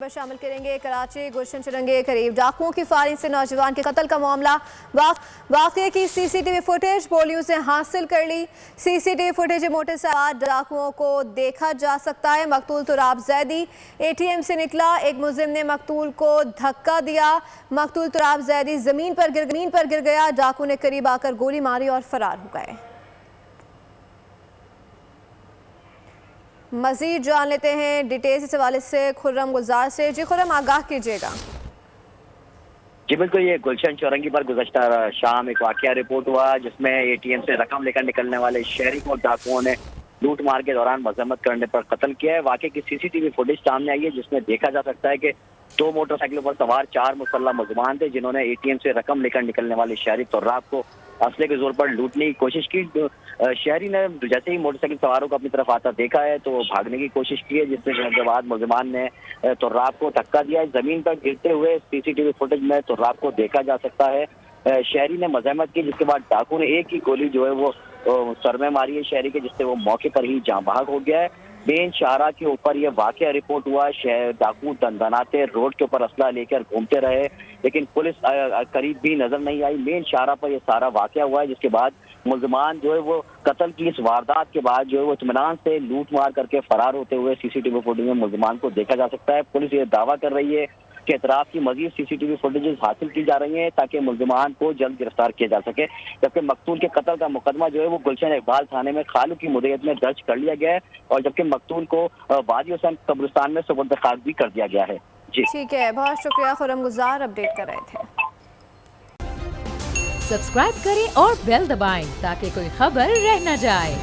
شامل کریں گے کراچی گلشن چرنگے قریب ڈاکوؤں کی فائرنگ سے نوجوان کے قتل کا معاملہ واقعے کی C C T V footage پولیو سے حاصل کر لی۔ C C T V footage motor سوار ڈاکوؤں کو دیکھا جا سکتا ہے۔ مقتول تراب زیدی اے ٹی ایم سے نکلا، ایک ملزم نے مقتول کو دھکا دیا، مقتول تراب زیدی زمین پر گر گیا، ڈاکو نے قریب آ کر گولی ماری اور فرار ہو گئے۔ مزید جان لیتے ہیں ڈیٹیلز اس حوالے سے خرم گزار سے۔ جی خرم، آگاہ کیجیے گا۔ جی بالکل، یہ گلشن چورنگی پر گزشتہ شام ایک واقعہ رپورٹ ہوا جس میں اے ٹی ایم سے رقم لے کر نکلنے والے شہری کو ڈاکوؤں نے لوٹ مار کے دوران مذمت کرنے پر قتل کیا ہے۔ واقعے کی C C T V footage سامنے آئی ہے جس میں دیکھا جا سکتا ہے کہ 2 موٹر سائیکلوں پر سوار 4 مسلح ملزمان تھے جنہوں نے اے ٹی ایم سے رقم لے کر نکلنے والے شہری تراب کو اسلحے کے زور پر لوٹنے کی کوشش کی۔ شہری نے جیسے ہی موٹر سائیکل سواروں کو اپنی طرف آتا دیکھا ہے تو بھاگنے کی کوشش کی ہے، جس کے بعد ملزمان نے تراب کو دھکا دیا ہے۔ زمین پر گرتے ہوئے سی سی ٹی وی فوٹیج میں تراب کو دیکھا جا سکتا ہے۔ شہری نے مزاحمت کی جس کے بعد ڈاکو نے ایک ہی گولی جو ہے وہ سر میں ماری ہے شہری کے، جس سے وہ موقع پر ہی جاں بحق ہو گیا ہے۔ مین شاہراہ کے اوپر یہ واقعہ رپورٹ ہوا۔ ڈاکو دندناتے روڈ کے اوپر اسلحہ لے کر گھومتے رہے لیکن پولیس قریب بھی نظر نہیں آئی۔ مین شاہراہ پر یہ سارا واقعہ ہوا ہے جس کے بعد ملزمان جو ہے وہ قتل کی اس واردات کے بعد جو ہے وہ اطمینان سے لوٹ مار کر کے فرار ہوتے ہوئے سی سی ٹی وی فوٹیج میں ملزمان کو دیکھا جا سکتا ہے۔ پولیس یہ دعویٰ کر رہی ہے کہ اطراف کی مزید سی سی ٹی وی فوٹیجز حاصل کی جا رہی ہیں تاکہ ملزمان کو جلد گرفتار کیا جا سکے، جبکہ مقتول کے قتل کا مقدمہ جو ہے وہ گلشن اقبال تھانے میں خالو کی مدعیت میں درج کر لیا گیا ہے اور جبکہ مقتول کو وادی حسین قبرستان میں سپرد خاک بھی کر دیا گیا ہے۔ جی ٹھیک ہے، بہت شکریہ خرم گزار، اپڈیٹ کر رہے تھے۔ سبسکرائب کریں اور بیل دبائیں تاکہ کوئی خبر رہ نہ جائے۔